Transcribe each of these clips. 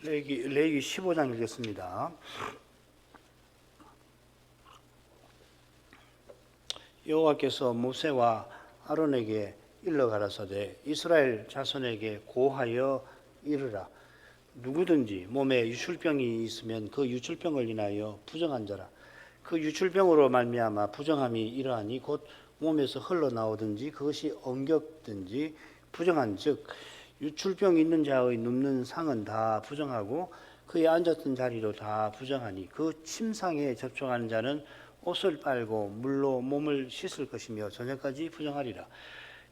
레위기 15장 읽겠습니다. 여호와께서 모세와 아론에게 일러 가라사대 이스라엘 자손에게 고하여 이르라. 누구든지 몸에 유출병이 있으면 그 유출병을 인하여 부정한 자라. 그 유출병으로 말미암아 부정함이 이러하니 곧 몸에서 흘러나오든지 그것이 엉겹든지 부정한 즉 유출병 있는 자의 눕는 상은 다 부정하고 그의 앉았던 자리도 다 부정하니 그 침상에 접촉하는 자는 옷을 빨고 물로 몸을 씻을 것이며 저녁까지 부정하리라.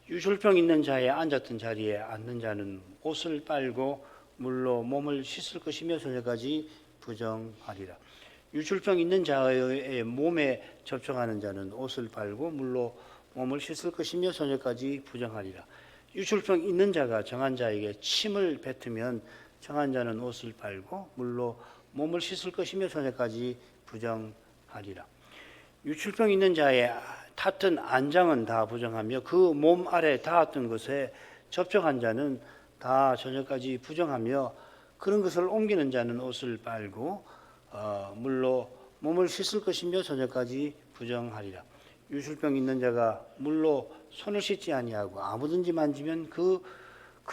유출병 있는 자의 앉았던 자리에 앉는 자는 옷을 빨고 물로 몸을 씻을 것이며 저녁까지 부정하리라. 유출병 있는 자의 몸에 접촉하는 자는 옷을 빨고 물로 몸을 씻을 것이며 저녁까지 부정하리라. 유출병 있는 자가 정한 자에게 침을 뱉으면 정한 자는 옷을 빨고 물로 몸을 씻을 것이며 저녁까지 부정하리라. 유출병 있는 자의 탔던 안장은 다 부정하며 그 몸 아래 닿았던 것에 접촉한 자는 다 저녁까지 부정하며 그런 것을 옮기는 자는 옷을 빨고 물로 몸을 씻을 것이며 저녁까지 부정하리라. 유출병 있는 자가 물로 손을 씻지 아니하고 아무든지 만지면 그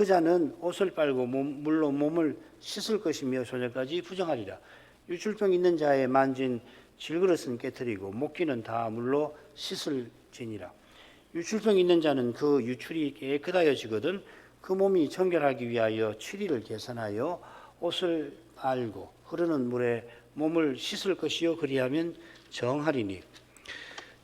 자는 옷을 빨고 물로 몸을 씻을 것이며 저녁까지 부정하리라. 유출병 있는 자의 만진 질그릇은 깨뜨리고 목기는 다 물로 씻을지니라. 유출병 있는 자는 그 유출이 깨끗하여지거든 그 몸이 정결하기 위하여 7일을 계산하여 옷을 빨고 흐르는 물에 몸을 씻을 것이요 그리하면 정하리니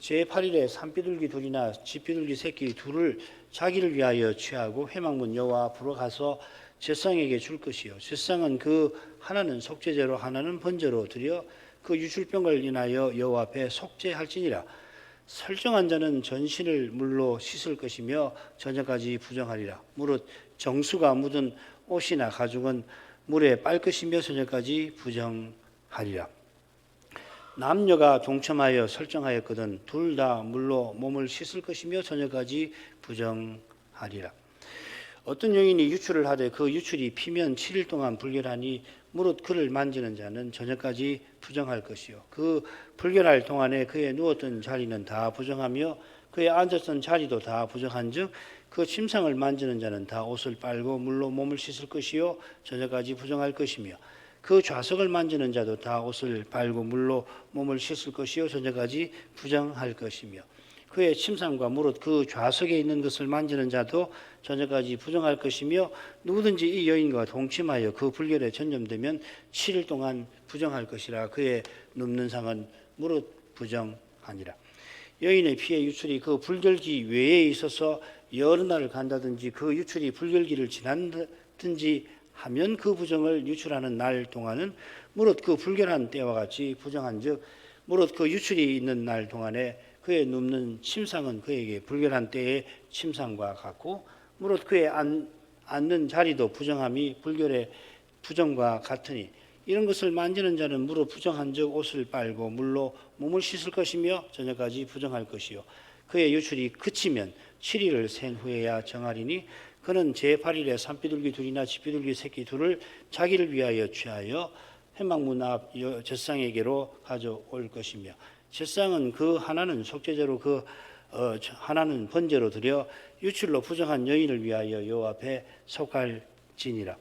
제8일에 산비둘기 둘이나 쥐비둘기 새끼 둘을 자기를 위하여 취하고 회막문 여호와 앞으로 가서 제사장에게 줄 것이요 제사장은 그 하나는 속죄제로 하나는 번제로 드려 그 유출병을 인하여 여호와 앞에 속죄할지니라. 설정한 자는 전신을 물로 씻을 것이며 저녁까지 부정하리라. 무릇 정수가 묻은 옷이나 가죽은 물에 빨 것이며 저녁까지 부정하리라. 남녀가 동참하여 설정하였거든 둘 다 물로 몸을 씻을 것이며 저녁까지 부정하리라. 어떤 여인이 유출을 하되 그 유출이 피면 7일 동안 불결하니 무릇 그를 만지는 자는 저녁까지 부정할 것이요 그 불결할 동안에 그의 누웠던 자리는 다 부정하며 그의 앉았던 자리도 다 부정한즉 그 침상을 만지는 자는 다 옷을 빨고 물로 몸을 씻을 것이요 저녁까지 부정할 것이며 그 좌석을 만지는 자도 다 옷을 빨고 물로 몸을 씻을 것이요 저녁까지 부정할 것이며 그의 침상과 무릇 그 좌석에 있는 것을 만지는 자도 저녁까지 부정할 것이며 누구든지 이 여인과 동침하여 그 불결에 전염되면 7일 동안 부정할 것이라. 그의 눕는 상은 무릇 부정하니라. 여인의 피의 유출이 그 불결기 외에 있어서 여러 날을 간다든지 그 유출이 불결기를 지난다든지 하면 그 부정을 유출하는 날 동안은 무릇 그 불결한 때와 같이 부정한즉 무릇 그 유출이 있는 날 동안에 그의 눕는 침상은 그에게 불결한 때의 침상과 같고 무릇 그의 앉는 자리도 부정함이 불결의 부정과 같으니 이런 것을 만지는 자는 무릇 부정한즉 옷을 빨고 물로 몸을 씻을 것이며 저녁까지 부정할 것이요 그의 유출이 그치면 7일을 센 후에야 정하리니 그는 제8일에 산비둘기 둘이나 쥐비둘기 새끼 둘을 자기를 위하여 취하여 회막문 앞 제사장에게로 가져올 것이며 제사장은 그 하나는 속죄제로 그 하나는 번제로 드려 유출로 부정한 여인을 위하여 여호와 앞에 속할지니라.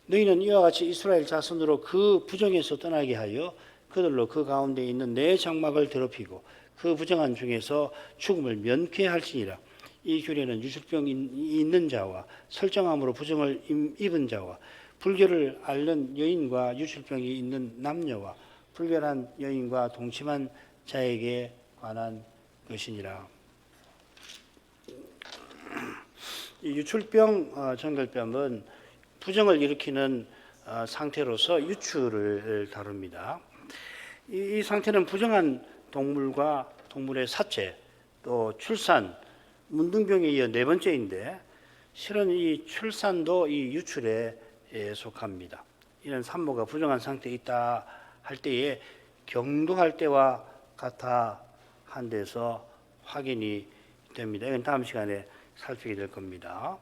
너희는 이와 같이 이스라엘 자손으로 그 부정에서 떠나게 하여 그들로 그 가운데 있는 내 장막을 더럽히고 그 부정한 중에서 죽음을 면케할지니라. 이 규례는 유출병이 있는 자와 설정함으로 부정을 입은 자와 불결을 앓는 여인과 유출병이 있는 남녀와 불결한 여인과 동침한 자에게 관한 것이니라. 이 유출병, 정결병은 부정을 일으키는 상태로서 유출을 다룹니다. 이 상태는 부정한 동물과 동물의 사체, 또 출산, 문둥병에 이어 네 번째인데 실은 이 출산도 이 유출에 속합니다. 이런 산모가 부정한 상태에 있다 할 때에 경도할 때와 같아 한 데서 확인이 됩니다. 이건 다음 시간에 살피게 될 겁니다.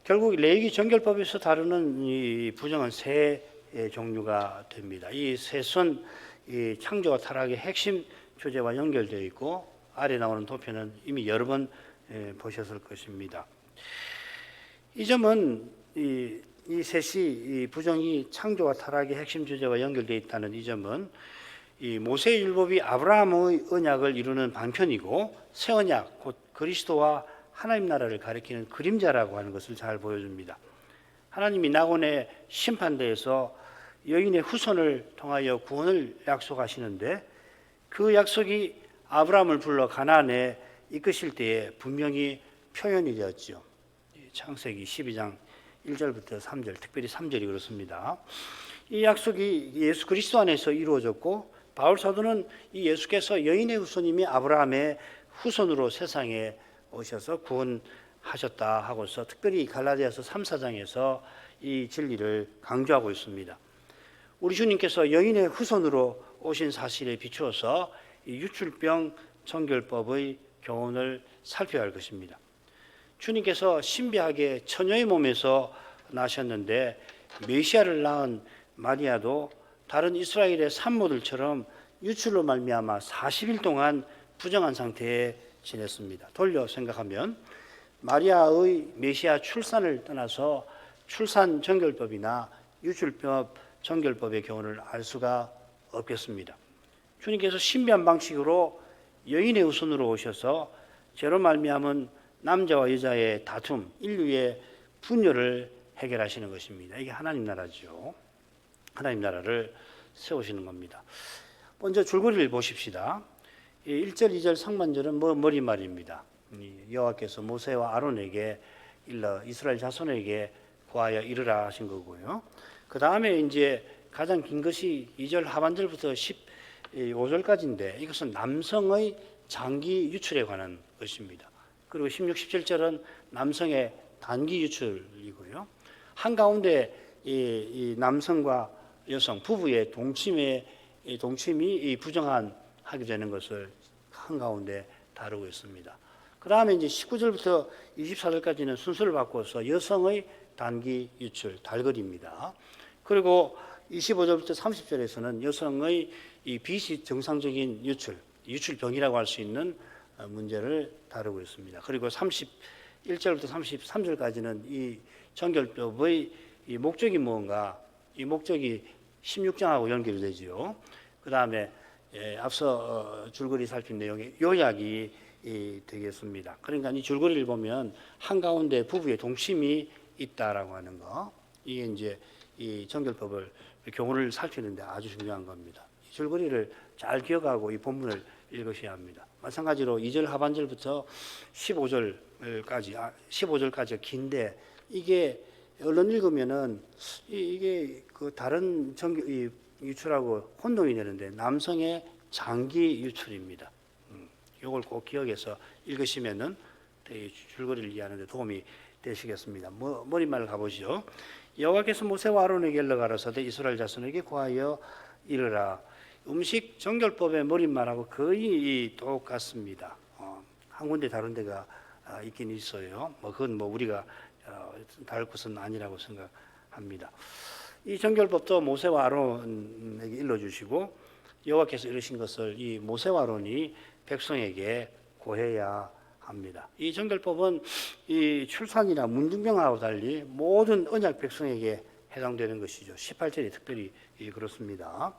결국 레위기 정결법에서 다루는 이 부정은 세 종류가 됩니다. 이 셋은 이 창조와 타락의 핵심 주제와 연결되어 있고 아래 나오는 도표는 이미 여러 번 보셨을 것입니다. 이 점은 이 셋이 이 부정이 창조와 타락의 핵심 주제와 연결되어 있다는 이 점은 이 모세의 율법이 아브라함의 언약을 이루는 방편이고 새 언약 곧 그리스도와 하나님 나라를 가리키는 그림자라고 하는 것을 잘 보여줍니다. 하나님이 낙원의 심판대에서 여인의 후손을 통하여 구원을 약속하시는데 그 약속이 아브라함을 불러 가나안에 이끄실 때에 분명히 표현이 되었죠. 창세기 12장 1절부터 3절, 특별히 3절이 그렇습니다. 이 약속이 예수 그리스도 안에서 이루어졌고 바울 사도는 이 예수께서 여인의 후손님이 아브라함의 후손으로 세상에 오셔서 구원하셨다 하고서 특별히 갈라디아서 3, 4장에서 이 진리를 강조하고 있습니다. 우리 주님께서 여인의 후손으로 오신 사실에 비추어서 이 유출병 정결법의 교훈을 살펴야 할 것입니다. 주님께서 신비하게 처녀의 몸에서 나셨는데 메시아를 낳은 마리아도 다른 이스라엘의 산모들처럼 유출로 말미암아 40일 동안 부정한 상태에 지냈습니다. 돌려 생각하면 마리아의 메시아 출산을 떠나서 출산 정결법이나 유출법 정결법의 교훈을 알 수가 없겠습니다. 주님께서 신비한 방식으로 여인의 후손으로 오셔서 죄로 말미암은 남자와 여자의 다툼, 인류의 분열을 해결하시는 것입니다. 이게 하나님 나라죠. 하나님 나라를 세우시는 겁니다. 먼저 줄거리를 보십시다. 1절, 2절 상반절은 머리말입니다. 여호와께서 모세와 아론에게 일러 이스라엘 자손에게 고하여 이르라 하신 거고요. 그 다음에 이제 가장 긴 것이 2절 하반절부터 15절까지인데 이것은 남성의 장기 유출에 관한 것입니다. 그리고 16, 17절은 남성의 단기 유출이고요. 한가운데 이 남성과 여성 부부의 동침이 부정하게 되는 것을 한가운데 다루고 있습니다. 그 다음에 이제 19절부터 24절까지는 순서를 바꿔서 여성의 단기 유출, 달거리입니다. 그리고 25절부터 30절에서는 여성의 이 비정상적인 유출병이라고 할 수 있는 문제를 다루고 있습니다. 그리고 31절부터 33절까지는 이 정결법의 이 목적이 무언가, 이 목적이 16장하고 연결되지요. 그 다음에 앞서 줄거리 살핀 내용의 요약이 되겠습니다. 그러니까 이 줄거리를 보면 한가운데 부부의 동침이 있다라고 하는 거, 이게 이제 이 정결법을 교훈을 살피는데 아주 중요한 겁니다. 이 줄거리를 잘 기억하고 이 본문을 읽으셔야 합니다. 마찬가지로 2절 하반절부터 15절까지 긴데 이게 얼른 읽으면은 이게 그 다른 유출하고 혼동이 되는데 남성의 장기 유출입니다. 이걸 꼭 기억해서 읽으시면은 줄거리를 이해하는 데 도움이 되시겠습니다. 머리말을 가보시죠. 여호와께서 모세와 아론에게 일러 가라사대 이스라엘 자손에게 고하여 이르라. 음식 정결법의 머리말하고 거의 똑같습니다. 한 군데 다른 데가 있긴 있어요. 그건 우리가 다를 것은 아니라고 생각합니다. 이 정결법도 모세와 아론에게 일러주시고 여호와께서 이르신 것을 이 모세와 아론이 백성에게 고해야 합니다. 이 정결법은 이 출산이나 문둥병하고 달리 모든 언약 백성에게 해당되는 것이죠. 18절이 특별히 그렇습니다.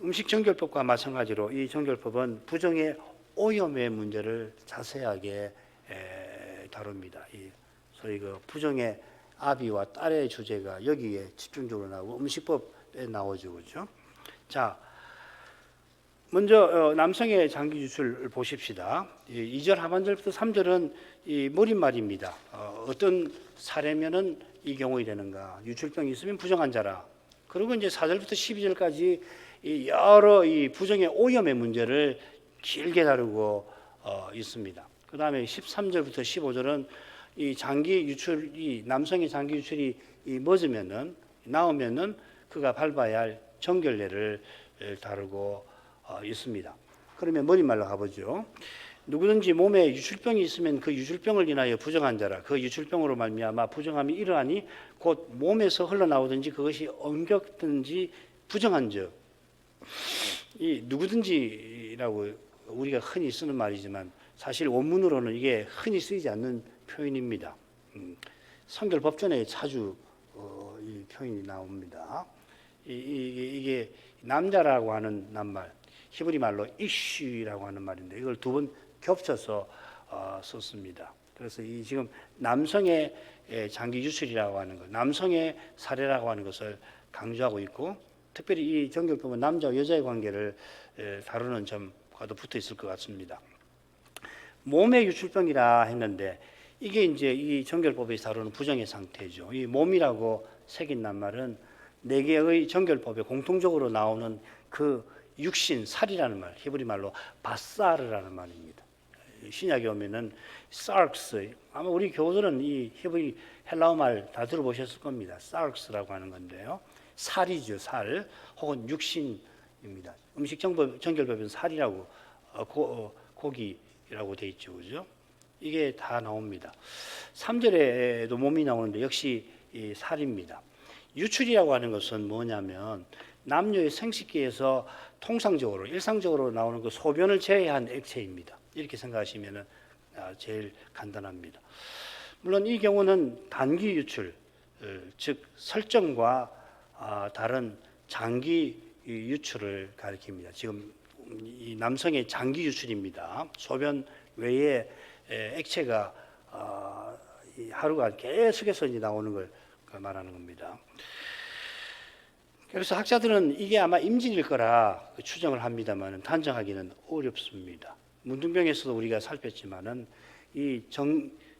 음식 정결법과 마찬가지로 이 정결법은 부정의 오염의 문제를 자세하게 다룹니다. 소위 그 부정의 아비와 딸의 주제가 여기에 집중적으로 나오고 음식법에 나오죠, 그렇죠? 자, 먼저 남성의 장기 유출을 보십시다. 2절 하반절부터 3절은 이 머릿말입니다. 어떤 사례면은 이 경우에 되는가? 유출병이 있으면 부정한 자라. 그리고 이제 4절부터 12절까지 여러 이 부정의 오염의 문제를 길게 다루고 있습니다. 그 다음에 13절부터 15절은 이 장기 유출이 남성의 장기 유출이 나오면은 그가 밟아야 할 정결례를 다루고 있습니다. 그러면 머리말로 가보죠. 누구든지 몸에 유출병이 있으면 그 유출병을 인하여 부정한 자라. 그 유출병으로 말미암아 부정함이 이러하니 곧 몸에서 흘러나오든지 그것이 엉겹든지 부정한 즉. 이 누구든지라고 우리가 흔히 쓰는 말이지만 사실 원문으로는 이게 흔히 쓰이지 않는 표현입니다. 성결 법전에 자주 이 표현이 나옵니다. 이게 남자라고 하는 낱말, 히브리 말로 이슈라고 하는 말인데 이걸 두 번 겹쳐서 썼습니다. 그래서 이 지금 남성의 장기 유출이라고 하는 것, 남성의 사례라고 하는 것을 강조하고 있고, 특별히 이 정결법은 남자와 여자의 관계를 다루는 점과도 붙어 있을 것 같습니다. 몸의 유출병이라 했는데 이게 이제 이 정결법에서 다루는 부정의 상태죠. 이 몸이라고 새긴 낱말은 네 개의 정결법에 공통적으로 나오는 그 육신, 살이라는 말, 히브리 말로 바사르라는 말입니다. 신약에 오면은 사르크스, 아마 우리 교우들은 이 히브리 헬라어 말 다 들어보셨을 겁니다. 사르크스라고 하는 건데요. 살이죠, 살, 혹은 육신입니다. 음식 정결법에는 살이라고 고기라고 돼 있죠, 그죠? 이게 다 나옵니다. 3절에도 몸이 나오는데 역시 이 살입니다. 유출이라고 하는 것은 뭐냐면 남녀의 생식기에서 통상적으로 일상적으로 나오는 그 소변을 제외한 액체입니다. 이렇게 생각하시면 제일 간단합니다. 물론 이 경우는 단기 유출, 즉 설정과 다른 장기 유출을 가리킵니다. 지금 이 남성의 장기 유출입니다. 소변 외에 액체가 하루가 계속해서 이제 나오는 걸 말하는 겁니다. 그래서 학자들은 이게 아마 임진일 거라 추정을 합니다만 단정하기는 어렵습니다. 문둥병에서도 우리가 살폈지만은 이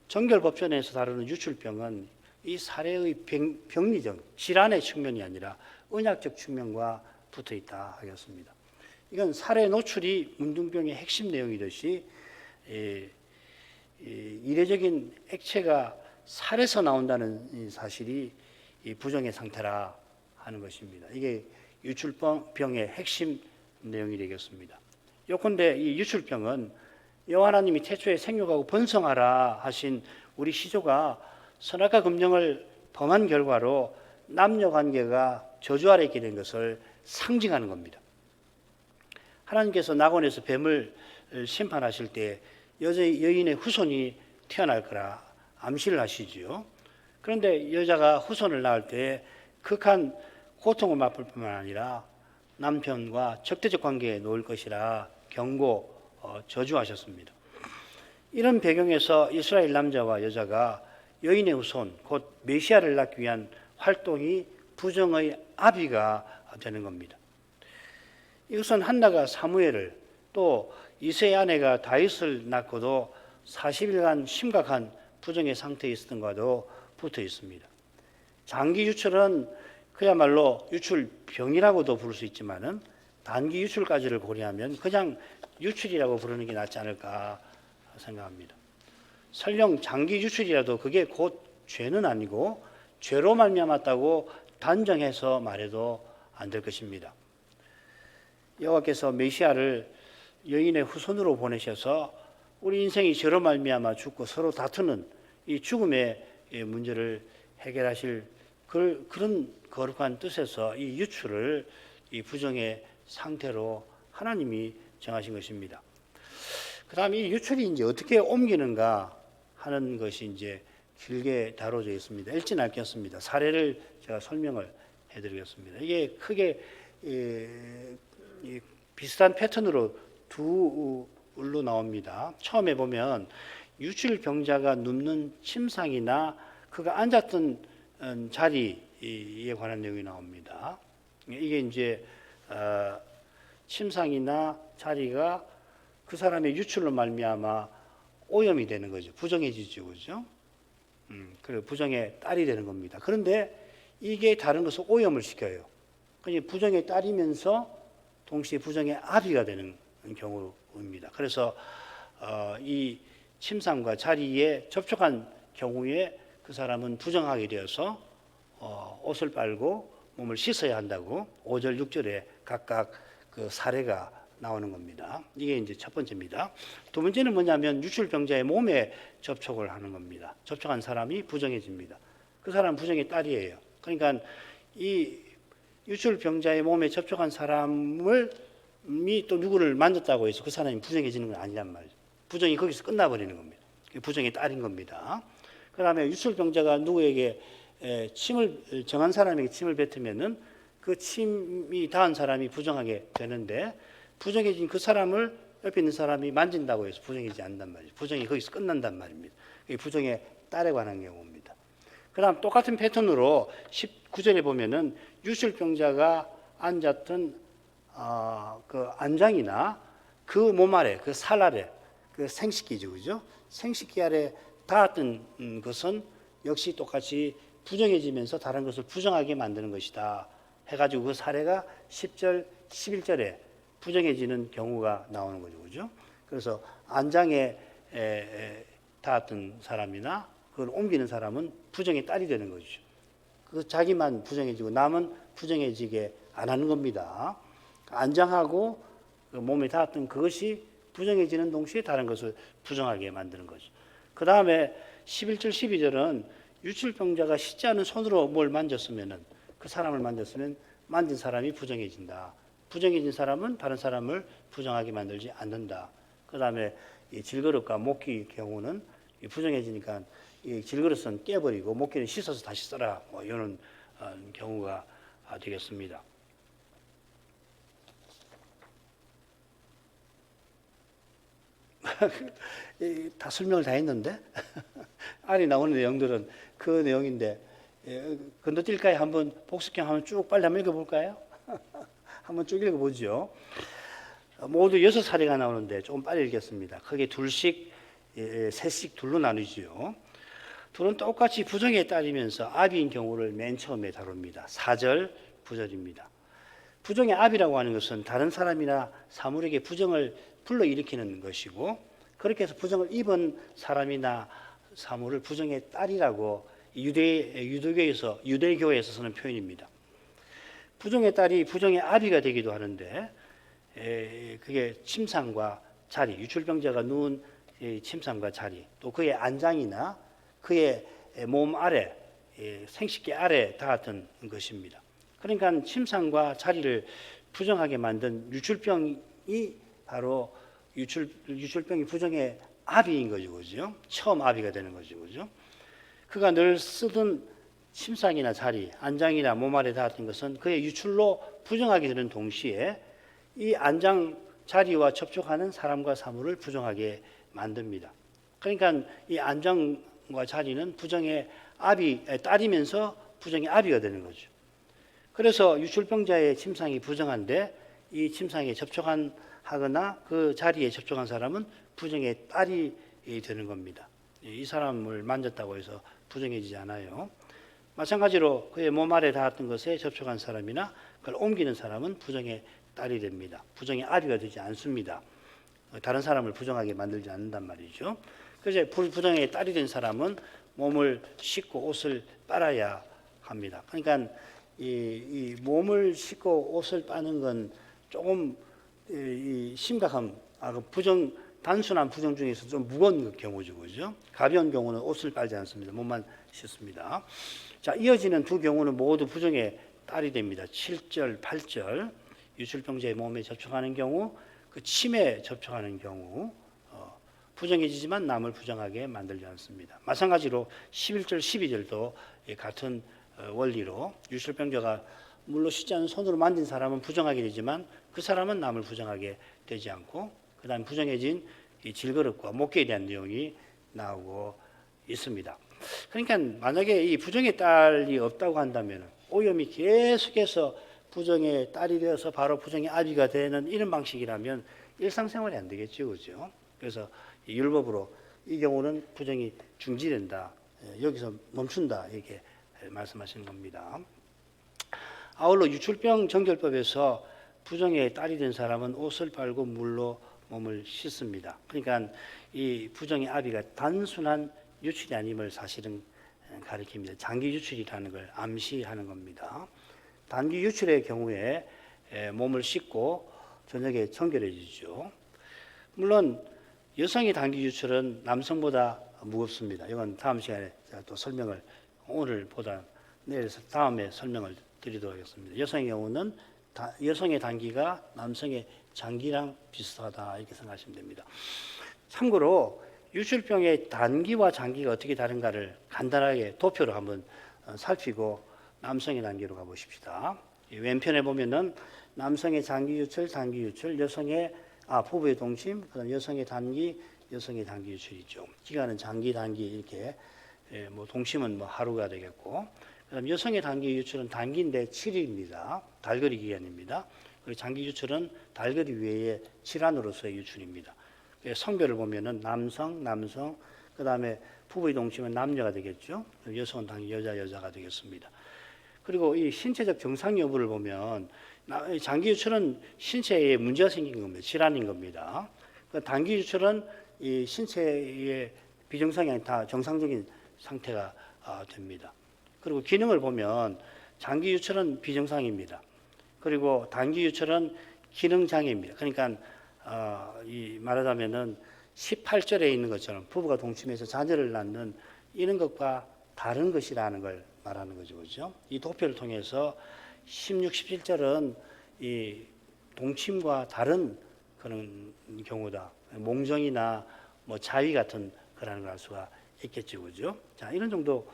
정결법전에서 다루는 유출병은 이 사례의 병리적 질환의 측면이 아니라 언약적 측면과 붙어 있다 하겠습니다. 이건 사례 노출이 문둥병의 핵심 내용이듯이 이례적인 액체가 살에서 나온다는 사실이 이 부정의 상태라 하는 것입니다. 이게 유출병의 핵심 내용이 되겠습니다. 요컨대 이 유출병은 여호와 하나님이 태초에 생육하고 번성하라 하신 우리 시조가 선악과 금령을 범한 결과로 남녀 관계가 저주 아래 있게 된 것을 상징하는 겁니다. 하나님께서 낙원에서 뱀을 심판하실 때 여인의 후손이 태어날 거라 암시를 하시지요. 그런데 여자가 후손을 낳을 때 극한 고통을 맛볼 뿐만 아니라 남편과 적대적 관계에 놓을 것이라 경고, 저주하셨습니다. 이런 배경에서 이스라엘 남자와 여자가 여인의 후손, 곧 메시아를 낳기 위한 활동이 부정의 아비가 되는 겁니다. 이것은 한나가 사무엘을, 또 이새의 아내가 다윗을 낳고도 40일간 심각한 부정의 상태에 있었던 것과도 붙어 있습니다. 장기 유출은 그야말로 유출병이라고도 부를 수 있지만은 단기 유출까지를 고려하면 그냥 유출이라고 부르는 게 낫지 않을까 생각합니다. 설령 장기 유출이라도 그게 곧 죄는 아니고 죄로 말미암았다고 단정해서 말해도 안 될 것입니다. 여호와께서 메시아를 여인의 후손으로 보내셔서 우리 인생이 죄로 말미암아 죽고 서로 다투는 이 죽음의 문제를 해결하실 그런 거룩한 뜻에서 이 유출을 이 부정의 상태로 하나님이 정하신 것입니다. 그 다음에 이 유출이 이제 어떻게 옮기는가 하는 것이 이제 길게 다뤄져 있습니다. 읽지는 않겠습니다. 사례를 제가 설명을 해드리겠습니다. 이게 크게 비슷한 패턴으로 둘로 나옵니다. 처음에 보면 유출병자가 눕는 침상이나 그가 앉았던 자리에 관한 내용이 나옵니다. 이게 이제 침상이나 자리가 그 사람의 유출로 말미암아 오염이 되는 거죠. 부정해지죠, 그죠? 그리고 부정의 딸이 되는 겁니다. 그런데 이게 다른 것을 오염을 시켜요. 그러니까 부정에 따르면서 동시에 부정의 아비가 되는 경우입니다. 그래서 이 침상과 자리에 접촉한 경우에 그 사람은 부정하게 되어서 옷을 빨고 몸을 씻어야 한다고 5절, 6절에 각각 그 사례가 나오는 겁니다. 이게 이제 첫 번째입니다. 두 번째는 뭐냐면 유출병자의 몸에 접촉을 하는 겁니다. 접촉한 사람이 부정해집니다. 그 사람은 부정의 딸이에요. 그러니까 이 유출병자의 몸에 접촉한 사람이 또 누구를 만졌다고 해서 그 사람이 부정해지는 건 아니란 말이죠. 부정이 거기서 끝나버리는 겁니다. 부정의 딸인 겁니다. 그 다음에 유출병자가 누구에게 침을 정한 사람에게 침을 뱉으면은 그 침이 닿은 사람이 부정하게 되는데 부정해진 그 사람을 옆에 있는 사람이 만진다고 해서 부정해지지 않는단 말이죠. 부정이 거기서 끝난단 말입니다. 이게 부정의 딸에 관한 경우입니다. 그 다음 똑같은 패턴으로 19절에 보면은 유출병자가 앉았던 그 안장이나 그 몸 아래, 그 살 아래, 그 생식기죠, 그죠? 생식기 아래 닿았던 것은 역시 똑같이 부정해지면서 다른 것을 부정하게 만드는 것이다. 해가지고 그 사례가 10절, 11절에 부정해지는 경우가 나오는 거죠, 그죠? 그래서 안장에 닿았던 사람이나 그걸 옮기는 사람은 부정의 딸이 되는 거죠. 그 자기만 부정해지고 남은 부정해지게 안 하는 겁니다. 안장하고 그 몸에 닿았던 그것이 부정해지는 동시에 다른 것을 부정하게 만드는 거죠. 그 다음에 11절, 12절은 유출병자가 씻지 않은 손으로 뭘 만졌으면은 그 사람을 만졌으면 만진 사람이 부정해진다. 부정해진 사람은 다른 사람을 부정하게 만들지 않는다. 그 다음에 이 질그릇과 목기 경우는 부정해지니까 이 질그릇은 깨버리고 목기는 씻어서 다시 써라. 뭐 이런 경우가 되겠습니다. 다 설명을 다 했는데 안에 나오는 내용들은 그 내용인데 건너뛸까요? 한번 복습경 한번 쭉 빨리 한번 읽어볼까요? 한번 쭉 읽어보죠. 모두 6사례가 나오는데 조금 빨리 읽겠습니다. 크게 둘씩, 셋씩 둘로 나누지요. 둘은 똑같이 부정에 따르면서 아비인 경우를 맨 처음에 다룹니다. 4절, 9절입니다. 부정의 아비라고 하는 것은 다른 사람이나 사물에게 부정을 불러일으키는 것이고 그렇게 해서 부정을 입은 사람이나 사물을 부정의 딸이라고 유대교에서 쓰는 표현입니다. 부정의 딸이 부정의 아비가 되기도 하는데 그게 침상과 자리, 유출병자가 누운 침상과 자리, 또 그의 안장이나 그의 몸 아래, 생식기 아래 닿았던 것입니다. 그러니까 침상과 자리를 부정하게 만든 유출병이 바로 유출병이 부정의 아비인 거죠, 그죠? 처음 아비가 되는 거죠, 그죠? 그가 늘 쓰던 침상이나 자리, 안장이나 몸 아래 닿았던 것은 그의 유출로 부정하게 되는 동시에 이 안장 자리와 접촉하는 사람과 사물을 부정하게 만듭니다. 그러니까 이 안장과 자리는 부정의 딸이면서 부정의 아비가 되는 거죠. 그래서 유출병자의 침상이 부정한데 이 침상에 하거나 그 자리에 접촉한 사람은 부정의 딸이 되는 겁니다. 이 사람을 만졌다고 해서 부정해지지 않아요. 마찬가지로 그의 몸 아래 닿았던 것에 접촉한 사람이나 그걸 옮기는 사람은 부정의 딸이 됩니다. 부정의 아비가 되지 않습니다. 다른 사람을 부정하게 만들지 않는단 말이죠. 그래서 부정의 딸이 된 사람은 몸을 씻고 옷을 빨아야 합니다. 그러니까 이 몸을 씻고 옷을 빠는 건 조금 심각한 단순한 부정 중에서 좀 무거운 경우죠, 그죠? 가벼운 경우는 옷을 빨지 않습니다. 몸만 씻습니다. 자, 이어지는 두 경우는 모두 부정의 딸이 됩니다. 7절, 8절. 유출병자의 몸에 접촉하는 경우, 그 침에 접촉하는 경우, 부정해지지만 남을 부정하게 만들지 않습니다. 마찬가지로 11절, 12절도 같은 원리로 유출병자가 물로 씻지 않은 손으로 만진 사람은 부정하게 되지만 그 사람은 남을 부정하게 되지 않고 그 다음 부정해진 이 질그릇과 목기에 대한 내용이 나오고 있습니다. 그러니까 만약에 이 부정의 딸이 없다고 한다면 오염이 계속해서 부정의 딸이 되어서 바로 부정의 아비가 되는 이런 방식이라면 일상생활이 안 되겠죠, 그죠? 그래서 율법으로 이 경우는 부정이 중지된다, 여기서 멈춘다 이렇게 말씀하시는 겁니다. 아울러 유출병 정결법에서 부정의 딸이 된 사람은 옷을 빨고 물로 몸을 씻습니다. 그러니까 이 부정의 아비가 단순한 유출이 아님을 사실은 가리킵니다. 장기 유출이라는 걸 암시하는 겁니다. 단기 유출의 경우에 몸을 씻고 저녁에 정결해지죠. 물론 여성의 단기 유출은 남성보다 무겁습니다. 이건 다음 시간에 제가 또 설명을 오늘보다 내일에서 다음에 설명을 드리도록 하겠습니다. 여성의 경우는 여성의 단기가 남성의 장기랑 비슷하다 이렇게 생각하시면 됩니다. 참고로 유출병의 단기와 장기가 어떻게 다른가를 간단하게 도표로 한번 살피고 남성의 단기로 가보십시다. 왼편에 보면은 남성의 장기 유출, 단기 유출, 여성의 부부의 동침, 그다음 여성의 단기, 여성의 단기 유출이죠. 기간은 장기, 단기 이렇게 뭐 동침은 뭐 하루가 되겠고, 그다음 여성의 단기 유출은 단기인데 7일입니다. 달거리 기간입니다. 그리고 장기 유출은 달거리 외에 질환으로서의 유출입니다. 성별을 보면은 남성, 그다음에 부부의 동침은 남녀가 되겠죠. 여성은 당연히 여자가 되겠습니다. 그리고 이 신체적 정상 여부를 보면 장기 유출은 신체에 문제가 생긴 겁니다. 질환인 겁니다. 단기 유출은 이 신체의 비정상이 아닌 다 정상적인 상태가 됩니다. 그리고 기능을 보면 장기 유출은 비정상입니다. 그리고 단기 유출은 기능 장애입니다. 그러니까 이 말하자면은 18절에 있는 것처럼 부부가 동침해서 자녀를 낳는 이런 것과 다른 것이라는 걸 말하는 거죠. 그렇죠? 이 도표를 통해서 16, 17절은 이 동침과 다른 그런 경우다. 몽정이나 뭐 자위 같은 거라는 걸 알 수가 있겠죠. 그죠? 자, 이런 정도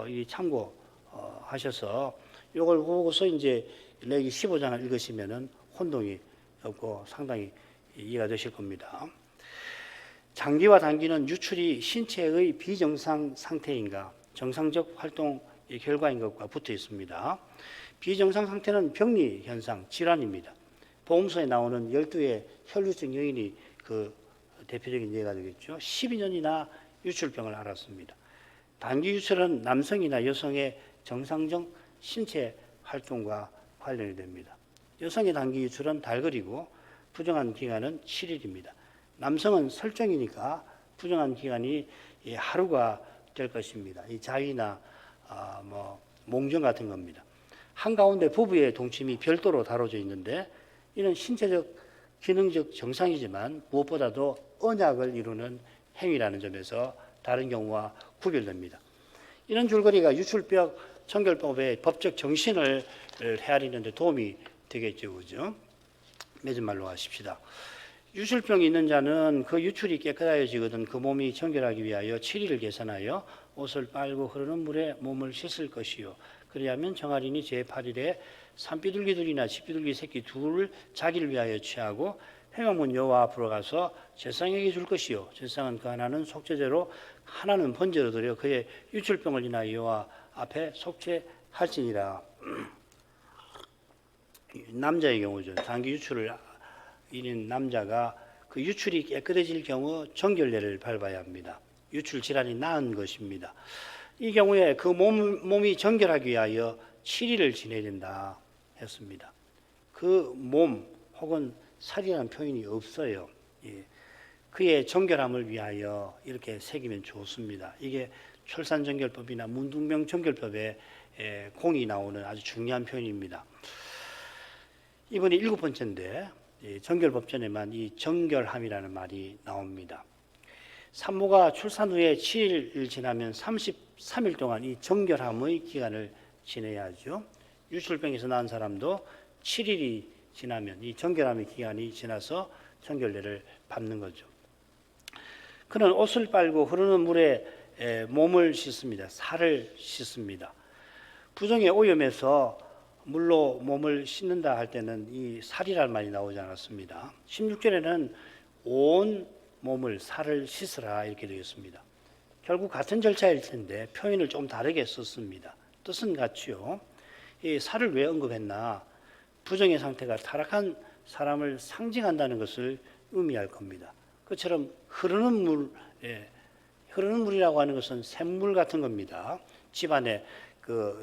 이 참고 하셔서 이걸 보고서 이제 레위기 15장을 읽으시면은 혼동이 없고 상당히 이해가 되실 겁니다. 장기와 단기는 유출이 신체의 비정상 상태인가 정상적 활동의 결과인 것과 붙어 있습니다. 비정상 상태는 병리 현상, 질환입니다. 보험서에 나오는 12의 혈류증 요인이 그 대표적인 예가 되겠죠. 12년이나 유출병을 앓았습니다. 단기 유출은 남성이나 여성의 정상적 신체 활동과 관련이 됩니다. 여성의 단기 유출은 달거리고 부정한 기간은 7일입니다. 남성은 설정이니까 부정한 기간이 하루가 될 것입니다. 이 자위나 뭐 몽정 같은 겁니다. 한가운데 부부의 동침이 별도로 다뤄져 있는데 이는 신체적 기능적 정상이지만 무엇보다도 언약을 이루는 행위라는 점에서 다른 경우와 구별됩니다. 이런 줄거리가 유출병 정결법의 법적 정신을 헤아리는 데 도움이 되겠죠. 그죠? 맺은 말로 하십시다. 유출병이 있는 자는 그 유출이 깨끗하여지거든 그 몸이 정결하기 위하여 7일을 계산하여 옷을 빨고 흐르는 물에 몸을 씻을 것이요. 그리하면 정하리니 제8일에 산비둘기들이나 집비둘기 새끼 둘을 자기를 위하여 취하고 회막문 여호와 앞으로 가서 제사장에게 줄 것이요. 제사장은 그 하나는 속죄제로 하나는 번제로 드려 그의 유출병을 인하여 여호와 앞에 속죄할지니라. 남자의 경우죠. 장기 유출을 인한 남자가 그 유출이 깨끗해질 경우 정결례를 밟아야 합니다. 유출 질환이 나은 것입니다. 이 경우에 그 몸이 정결하기 위하여 7일을 지내야 된다 했습니다. 그 몸 혹은 살이라는 표현이 없어요. 예. 그의 정결함을 위하여 이렇게 새기면 좋습니다. 이게 출산정결법이나 문둥병 정결법에 공이 나오는 아주 중요한 표현입니다. 이번이 7번째인데 정결법전에만 이 정결함이라는 말이 나옵니다. 산모가 출산 후에 7일 지나면 33일 동안 이 정결함의 기간을 지내야 하죠. 유출병에서 낳은 사람도 7일이 지나면 이 정결함의 기간이 지나서 정결례를 밟는 거죠. 그는 옷을 빨고 흐르는 물에 몸을 씻습니다. 살을 씻습니다. 부정의 오염에서 물로 몸을 씻는다 할 때는 이 살이라는 말이 나오지 않았습니다. 16절에는 온 몸을 살을 씻으라 이렇게 되어 있습니다. 결국 같은 절차일 텐데 표현을 좀 다르게 썼습니다. 뜻은 같지요. 이 살을 왜 언급했나? 부정의 상태가 타락한 사람을 상징한다는 것을 의미할 겁니다. 그처럼 흐르는 물이라고 하는 것은 샘물 같은 겁니다. 집안에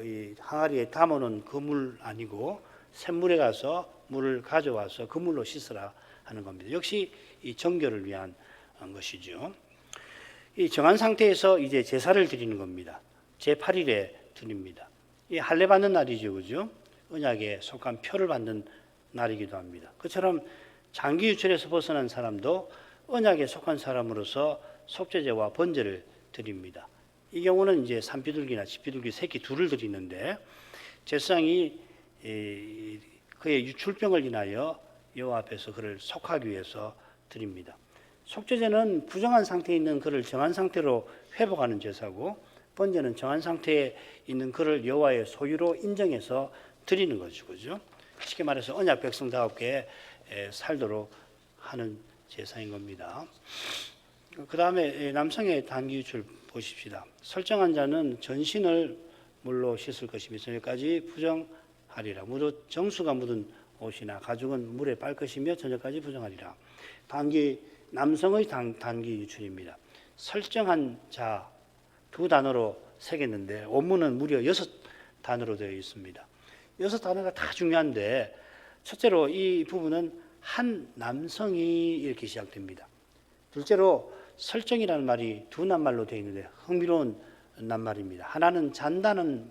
이 항아리에 담아놓은 그 물 아니고 샘물에 가서 물을 가져와서 그 물로 씻으라 하는 겁니다. 역시 이 정결을 위한 것이죠. 이 정한 상태에서 이제 제사를 드리는 겁니다. 제8일에 드립니다. 이 할례 받는 날이죠, 그죠? 언약에 속한 표를 받는 날이기도 합니다. 그처럼 장기 유출에서 벗어난 사람도 언약에 속한 사람으로서 속죄제와 번제를 드립니다. 이 경우는 이제 산비둘기나 집비둘기 새끼 둘을 드리는데 제사장이 그의 유출병을 인하여 여호와 앞에서 그를 속하기 위해서 드립니다. 속죄제는 부정한 상태에 있는 그를 정한 상태로 회복하는 제사고, 번제는 정한 상태에 있는 그를 여호와의 소유로 인정해서 드리는 거죠. 그죠? 쉽게 말해서 언약 백성다웠게 살도록 하는 제사인 겁니다. 그 다음에 남성의 단기 유출 보십시다. 설정한 자는 전신을 물로 씻을 것이며 저녁까지 부정하리라. 정수가 묻은 옷이나 가죽은 물에 빨 것이며 저녁까지 부정하리라. 남성의 단기 유출입니다. 설정한 자 두 단어로 새겼는데 원문은 무려 6단어로 되어 있습니다. 6단어가 다 중요한데 첫째로 이 부분은 한 남성이 이렇게 시작됩니다. 둘째로 설정이라는 말이 두 낱말로 되어 있는데 흥미로운 낱말입니다. 하나는 잔다는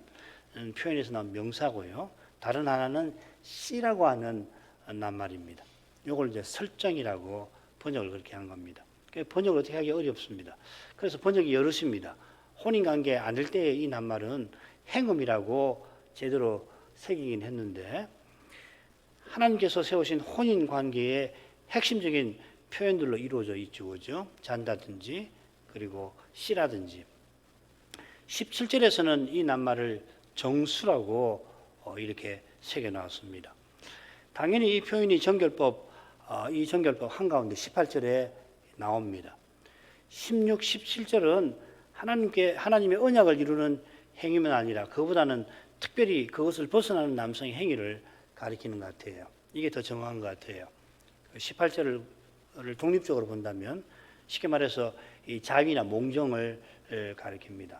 표현에서 나온 명사고요. 다른 하나는 씨라고 하는 낱말입니다. 이걸 이제 설정이라고 번역을 그렇게 한 겁니다. 번역을 어떻게 하기 어렵습니다. 그래서 번역이 여럿입니다. 혼인관계 아닐 때의 이 낱말은 행음이라고 제대로 새기긴 했는데 하나님께서 세우신 혼인관계의 핵심적인 표현들로 이루어져 있죠. 그죠? 잔다든지 그리고 씨라든지. 17절에서는 이 낱말을 정수라고 이렇게 새겨놨습니다. 당연히 이 표현이 이 정결법 한가운데 18절에 나옵니다. 16, 17절은 하나님의 언약을 이루는 행위만 아니라 그보다는 특별히 그것을 벗어나는 남성의 행위를 가리키는 것 같아요. 이게 더 정확한 것 같아요. 18절을 독립적으로 본다면 쉽게 말해서 이 자위나 몽정을 가리킵니다.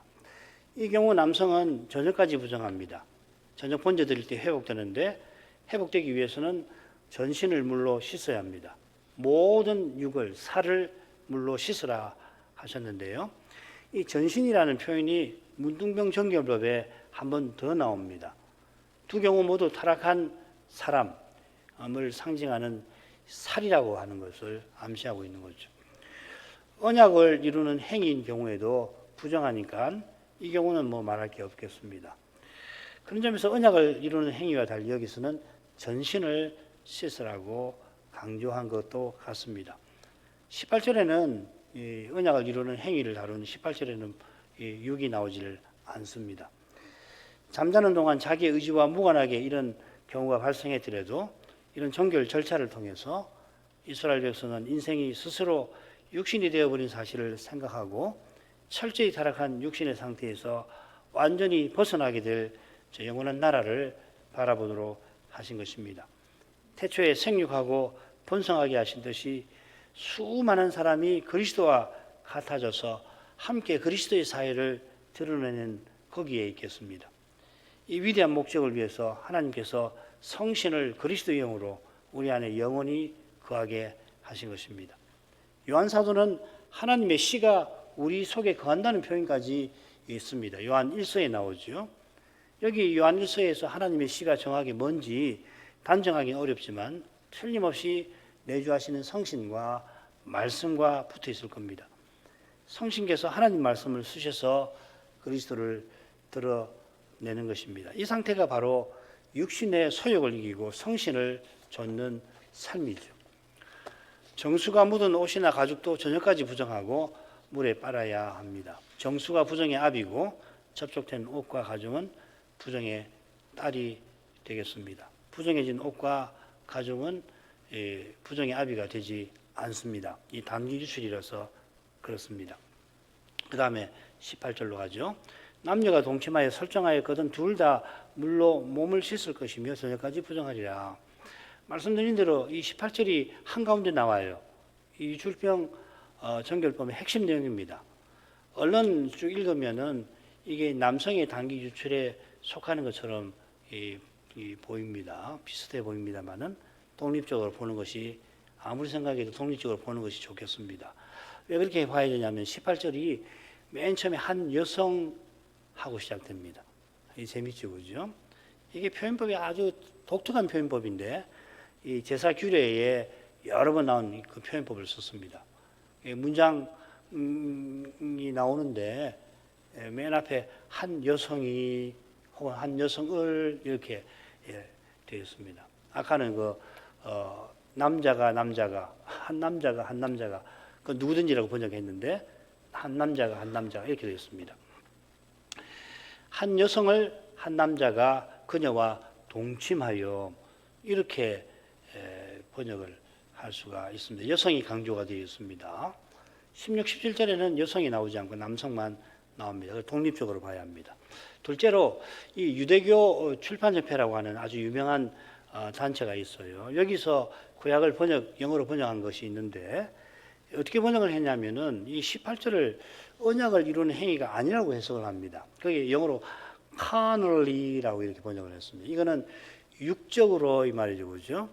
이 경우 남성은 저녁까지 부정합니다. 저녁 번제 드릴 때 회복되는데 회복되기 위해서는 전신을 물로 씻어야 합니다. 모든 육을 살을 물로 씻으라 하셨는데요. 이 전신이라는 표현이 문둥병 정결법에 한 번 더 나옵니다. 두 경우 모두 타락한 사람을 상징하는 살이라고 하는 것을 암시하고 있는 거죠. 언약을 이루는 행위인 경우에도 부정하니까 이 경우는 뭐 말할 게 없겠습니다. 그런 점에서 언약을 이루는 행위와 달리 여기서는 전신을 씻으라고 강조한 것도 같습니다. 18절에는 이 언약을 이루는 행위를 다루는 18절에는 육이 나오지를 않습니다. 잠자는 동안 자기의 의지와 무관하게 이런 경우가 발생했더라도 이런 정결 절차를 통해서 이스라엘 백성은 인생이 스스로 육신이 되어버린 사실을 생각하고 철저히 타락한 육신의 상태에서 완전히 벗어나게 될 영원한 나라를 바라보도록 하신 것입니다. 태초에 생육하고 번성하게 하신 듯이 수많은 사람이 그리스도와 같아져서 함께 그리스도의 사회를 드러내는 거기에 있겠습니다. 이 위대한 목적을 위해서 하나님께서 성신을 그리스도의 영으로 우리 안에 영원히 거하게 하신 것입니다. 요한 사도는 하나님의 씨가 우리 속에 거한다는 표현까지 있습니다. 요한 1서에 나오죠. 여기 요한 1서에서 하나님의 씨가 정확히 뭔지 단정하기는 어렵지만 틀림없이 내주하시는 성신과 말씀과 붙어 있을 겁니다. 성신께서 하나님 말씀을 쓰셔서 그리스도를 드러내는 것입니다. 이 상태가 바로 육신의 소욕을 이기고 성신을 좇는 삶이죠. 정수가 묻은 옷이나 가죽도 저녁까지 부정하고 물에 빨아야 합니다. 정수가 부정의 압이고 접촉된 옷과 가죽은 부정의 딸이 되겠습니다. 부정해진 옷과 가죽은 부정의 압이가 되지 않습니다. 이 단기 유출이라서 그렇습니다. 그 다음에 18절로 가죠. 남녀가 동침하여 설정하였거든 둘 다 물로 몸을 씻을 것이며 저녁까지 부정하리라. 말씀드린 대로 이 18절이 한가운데 나와요. 이 유출병 정결법의 핵심 내용입니다. 얼른 쭉 읽으면은 이게 남성의 단기 유출에 속하는 것처럼 보입니다. 비슷해 보입니다만은 독립적으로 보는 것이 아무리 생각해도 독립적으로 보는 것이 좋겠습니다. 왜 그렇게 봐야 되냐면 18절이 맨 처음에 한 여성하고 시작됩니다. 이 재밌죠, 그죠? 이게 표현법이 아주 독특한 표현법인데 이 제사 규례에 여러 번 나온 그 표현법을 썼습니다. 문장이 나오는데 맨 앞에 한 여성이 혹은 한 여성을 이렇게 되어 있습니다. 아까는 남자가 한 남자가 그 누구든지라고 번역했는데 한 남자가 이렇게 되어 있습니다. 한 여성을 한 남자가 그녀와 동침하여 이렇게 번역을 할 수가 있습니다. 여성이 강조가 되어 있습니다. 16, 17절에는 여성이 나오지 않고 남성만 나옵니다. 독립적으로 봐야 합니다. 둘째로 이 유대교 출판협회라고 하는 아주 유명한 단체가 있어요. 여기서 구약을 영어로 번역한 것이 있는데 어떻게 번역을 했냐면은 이 18절을 언약을 이루는 행위가 아니라고 해석을 합니다. 그게 영어로 carnally라고 이렇게 번역을 했습니다. 이거는 육적으로 이 말이죠, 그죠?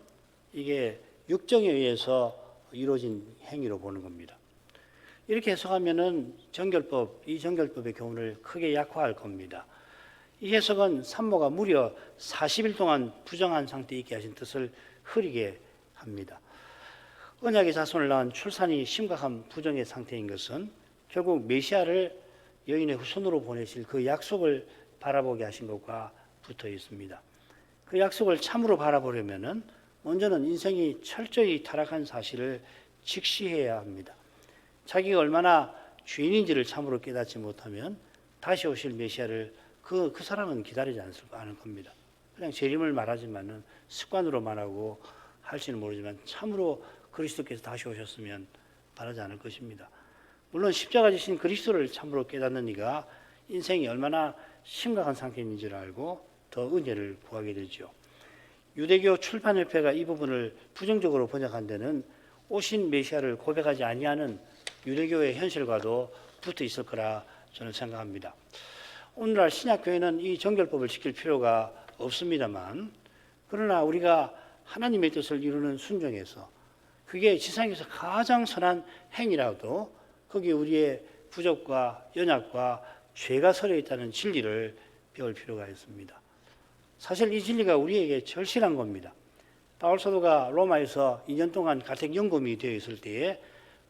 이게 육정에 의해서 이루어진 행위로 보는 겁니다. 이렇게 해석하면은 이 정결법의 교훈을 크게 약화할 겁니다. 이 해석은 산모가 무려 40일 동안 부정한 상태에 있게 하신 뜻을 흐리게 합니다. 언약의 자손을 낳은 출산이 심각한 부정의 상태인 것은 결국 메시아를 여인의 후손으로 보내실 그 약속을 바라보게 하신 것과 붙어 있습니다. 그 약속을 참으로 바라보려면은 먼저는 인생이 철저히 타락한 사실을 직시해야 합니다. 자기가 얼마나 죄인인지를 참으로 깨닫지 못하면 다시 오실 메시아를 그 사람은 기다리지 않을 겁니다. 그냥 재림을 말하지만은 습관으로 말하고 할지는 모르지만 참으로 그리스도께서 다시 오셨으면 바라지 않을 것입니다. 물론 십자가 지신 그리스도를 참으로 깨닫는 이가 인생이 얼마나 심각한 상태인지를 알고 더 은혜를 구하게 되죠. 유대교 출판협회가 이 부분을 부정적으로 번역한 데는 오신 메시아를 고백하지 아니하는 유대교의 현실과도 붙어 있을 거라 저는 생각합니다. 오늘날 신약교회는 이 정결법을 지킬 필요가 없습니다만 그러나 우리가 하나님의 뜻을 이루는 순종에서 그게 지상에서 가장 선한 행위라도 거기에 우리의 부족과 연약과 죄가 서려 있다는 진리를 배울 필요가 있습니다. 사실 이 진리가 우리에게 절실한 겁니다. 바울 사도가 로마에서 2년 동안 가택 연금이 되어 있을 때에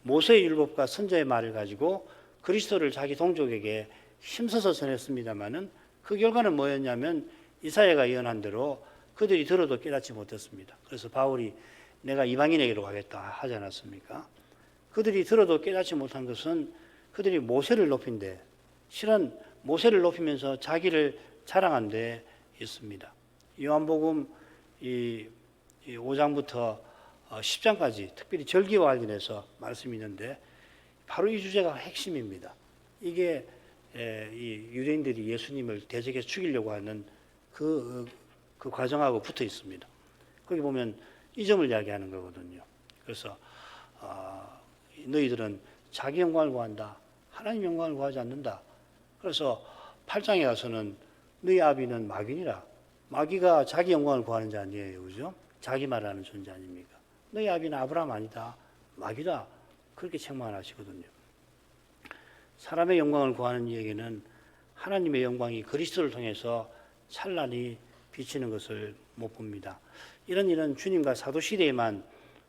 모세의 율법과 선지자의 말을 가지고 그리스도를 자기 동족에게 힘써서 전했습니다마는 그 결과는 뭐였냐면 이사야가 예언한 대로 그들이 들어도 깨닫지 못했습니다. 그래서 바울이 내가 이방인에게로 가겠다 하지 않았습니까? 그들이 들어도 깨닫지 못한 것은 그들이 모세를 높인데 실은 모세를 높이면서 자기를 자랑한 데 있습니다. 요한복음 5장부터 10장까지 특별히 절기와 관련해서 말씀이 있는데 바로 이 주제가 핵심입니다. 이게 이 유대인들이 예수님을 대적해서 죽이려고 하는 그 과정하고 붙어 있습니다. 거기 보면 이 점을 이야기하는 거거든요. 그래서 너희들은 자기 영광을 구한다. 하나님 영광을 구하지 않는다. 그래서 8장에 가서는 너희 아비는 마귀니라. 마귀가 자기 영광을 구하는 자 아니에요. 그죠? 자기 말하는 존재 아닙니까? 너희 아비는 아브라함 아니다. 마귀다. 그렇게 책망하시거든요. 사람의 영광을 구하는 이에게는 하나님의 영광이 그리스도를 통해서 찬란히 비치는 것을 못 봅니다. 이런 일은 주님과 사도시대에만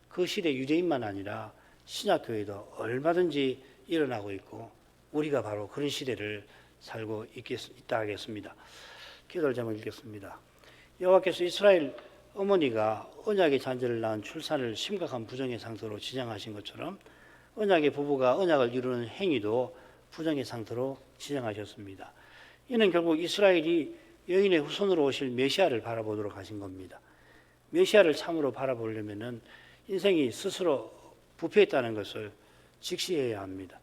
그 시대 유대인만 아니라 신약교회도 얼마든지 일어나고 있고 우리가 바로 그런 시대를 살고 있다 하겠습니다. 기도를 제목 읽겠습니다. 여호와께서 이스라엘 어머니가 언약의 잔재를 낳은 출산을 심각한 부정의 상태로 지정하신 것처럼 언약의 부부가 언약을 이루는 행위도 부정의 상태로 지정하셨습니다. 이는 결국 이스라엘이 여인의 후손으로 오실 메시아를 바라보도록 하신 겁니다. 메시아를 참으로 바라보려면 인생이 스스로 부패했다는 것을 직시해야 합니다.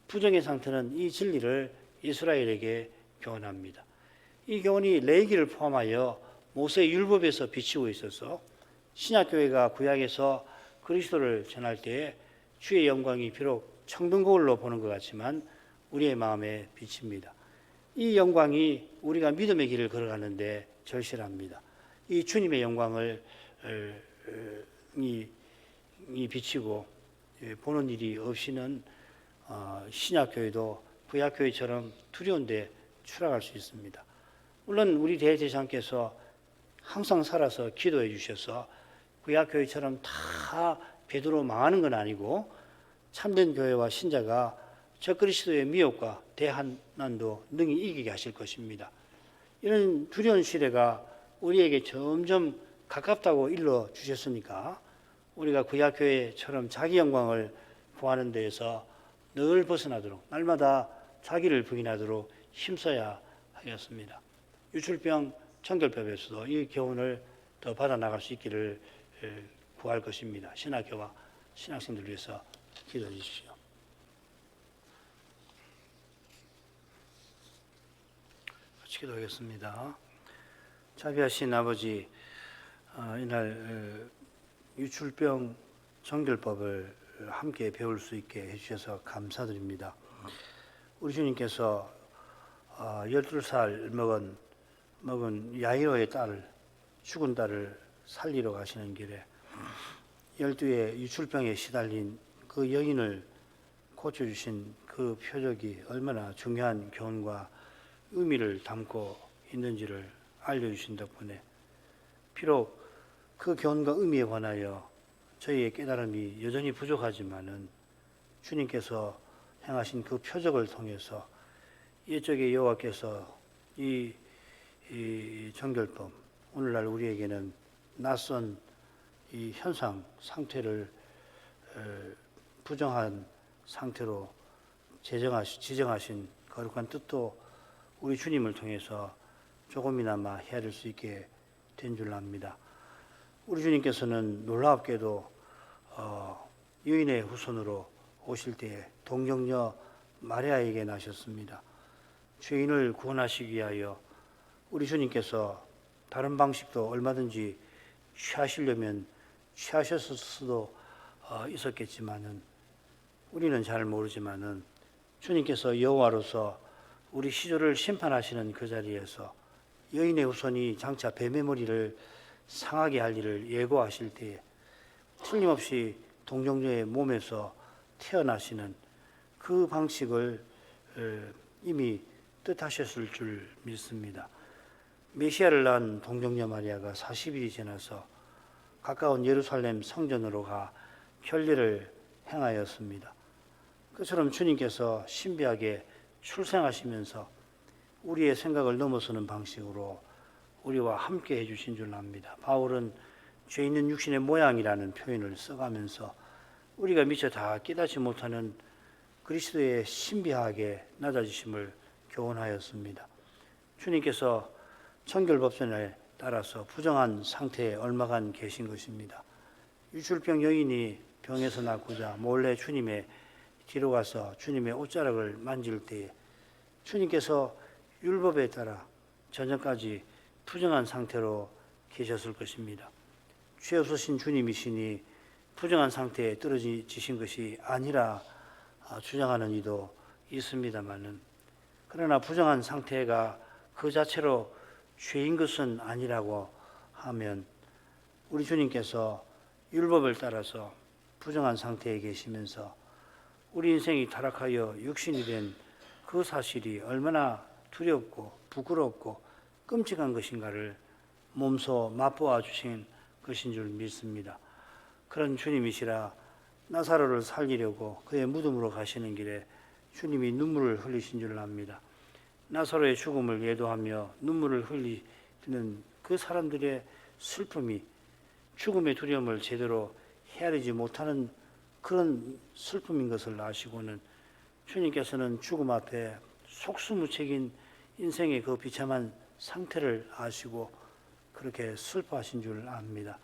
부정의 상태는 이 진리를 이스라엘에게 교훈합니다. 이 교훈이 레위기를 포함하여 모세의 율법에서 비치고 있어서 신약교회가 구약에서 그리스도를 전할 때에 주의 영광이 비록 청든 거울로 보는 것 같지만 우리의 마음에 비칩니다. 이 영광이 우리가 믿음의 길을 걸어가는데 절실합니다. 이 주님의 영광을 비치고 보는 일이 없이는 신약교회도 구약교회처럼 두려운데 추락할 수 있습니다. 물론 우리 대제사장께서 항상 살아서 기도해 주셔서 구약교회처럼 다 베드로 망하는 건 아니고 참된 교회와 신자가 적그리스도의 미혹과 대한난도 능히 이기게 하실 것입니다. 이런 두려운 시대가 우리에게 점점 가깝다고 일러 주셨으니까 우리가 구약교회처럼 자기 영광을 구하는 데에서 늘 벗어나도록 날마다 자기를 부인하도록 힘써야 하겠습니다. 유출병 청결법에서도 이 교훈을 더 받아 나갈 수 있기를 구할 것입니다. 신학교와 신학생들 위해서 기도해 주십시오. 같이 기도하겠습니다. 자비하신 아버지, 이날 유출병 정결법을 함께 배울 수 있게 해주셔서 감사드립니다. 우리 주님께서 12살 먹은 야이로의 죽은 딸을 살리러 가시는 길에 12의 유출병에 시달린 그 여인을 고쳐주신 그 표적이 얼마나 중요한 교훈과 의미를 담고 있는지를 알려주신 덕분에 비록 그 교훈과 의미에 관하여 저희의 깨달음이 여전히 부족하지만은 주님께서 행하신 그 표적을 통해서 옛적의 여호와께서 이 정결법, 오늘날 우리에게는 낯선 이 현상 상태를 부정한 상태로 지정하신 거룩한 뜻도 우리 주님을 통해서 조금이나마 헤아릴 수 있게 된 줄 압니다. 우리 주님께서는 놀랍게도 여인의 후손으로 오실 때에 동정녀 마리아에게 나셨습니다. 죄인을 구원하시기 위하여 우리 주님께서 다른 방식도 얼마든지 취하시려면 취하셨을 수도 있었겠지만은 우리는 잘 모르지만은 주님께서 여호와로서 우리 시조를 심판하시는 그 자리에서 여인의 후손이 장차 뱀의 머리를 상하게 할 일을 예고하실 때에 틀림없이 동정녀의 몸에서 태어나시는 그 방식을 이미 뜻하셨을 줄 믿습니다. 메시아를 낳은 동정녀 마리아가 40일이 지나서 가까운 예루살렘 성전으로 가 결례를 행하였습니다. 그처럼 주님께서 신비하게 출생하시면서 우리의 생각을 넘어서는 방식으로 우리와 함께 해주신 줄 압니다. 바울은 죄 있는 육신의 모양이라는 표현을 써가면서 우리가 미처 다 깨닫지 못하는 그리스도의 신비하게 낮아지심을 교훈하였습니다. 주님께서 정결법전에 따라서 부정한 상태에 얼마간 계신 것입니다. 유출병 여인이 병에서 낫고자 몰래 주님의 뒤로 가서 주님의 옷자락을 만질 때에 주님께서 율법에 따라 전전까지 부정한 상태로 계셨을 것입니다. 죄 없으신 주님이시니 부정한 상태에 떨어지신 것이 아니라 주장하는 이도 있습니다만은 그러나 부정한 상태가 그 자체로 죄인 것은 아니라고 하면 우리 주님께서 율법을 따라서 부정한 상태에 계시면서 우리 인생이 타락하여 육신이 된 그 사실이 얼마나 두렵고 부끄럽고 끔찍한 것인가를 몸소 맛보아 주신 것인 줄 믿습니다. 그런 주님이시라 나사로를 살리려고 그의 무덤으로 가시는 길에 주님이 눈물을 흘리신 줄 압니다. 나사로의 죽음을 예도하며 눈물을 흘리는 그 사람들의 슬픔이 죽음의 두려움을 제대로 헤아리지 못하는 그런 슬픔인 것을 아시고는 주님께서는 죽음 앞에 속수무책인 인생의 그 비참한 상태를 아시고 그렇게 슬퍼하신 줄 압니다.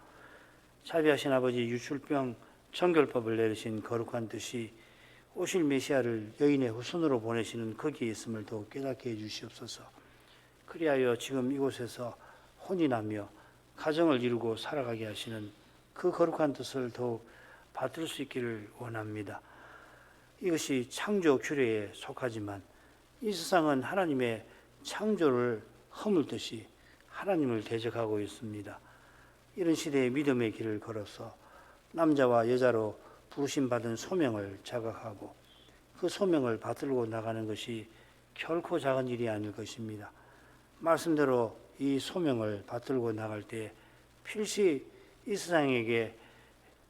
자비하신 아버지, 유출병 정결법을 내리신 거룩한 뜻이 오실 메시아를 여인의 후손으로 보내시는 거기에 있음을 더욱 깨닫게 해 주시옵소서. 그리하여 지금 이곳에서 혼인하며 가정을 이루고 살아가게 하시는 그 거룩한 뜻을 더욱 받들 수 있기를 원합니다. 이것이 창조 규례에 속하지만 이 세상은 하나님의 창조를 허물듯이 하나님을 대적하고 있습니다. 이런 시대에 믿음의 길을 걸어서 남자와 여자로 부르심받은 소명을 자각하고 그 소명을 받들고 나가는 것이 결코 작은 일이 아닐 것입니다. 말씀대로 이 소명을 받들고 나갈 때 필시 이 세상에게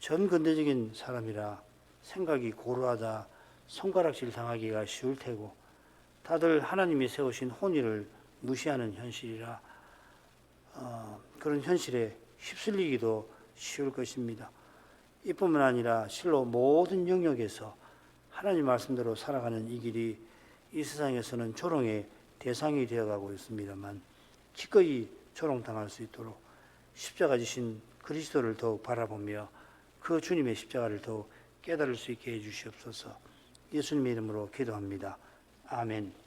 전근대적인 사람이라 생각이 고루하다 손가락질 당하기가 쉬울 테고 다들 하나님이 세우신 혼의를 무시하는 현실이라 그런 현실에 휩쓸리기도 쉬울 것입니다. 이뿐만 아니라 실로 모든 영역에서 하나님 말씀대로 살아가는 이 길이 이 세상에서는 조롱의 대상이 되어가고 있습니다만 기꺼이 조롱당할 수 있도록 십자가 지신 그리스도를 더욱 바라보며 그 주님의 십자가를 더욱 깨달을 수 있게 해주시옵소서. 예수님의 이름으로 기도합니다. 아멘.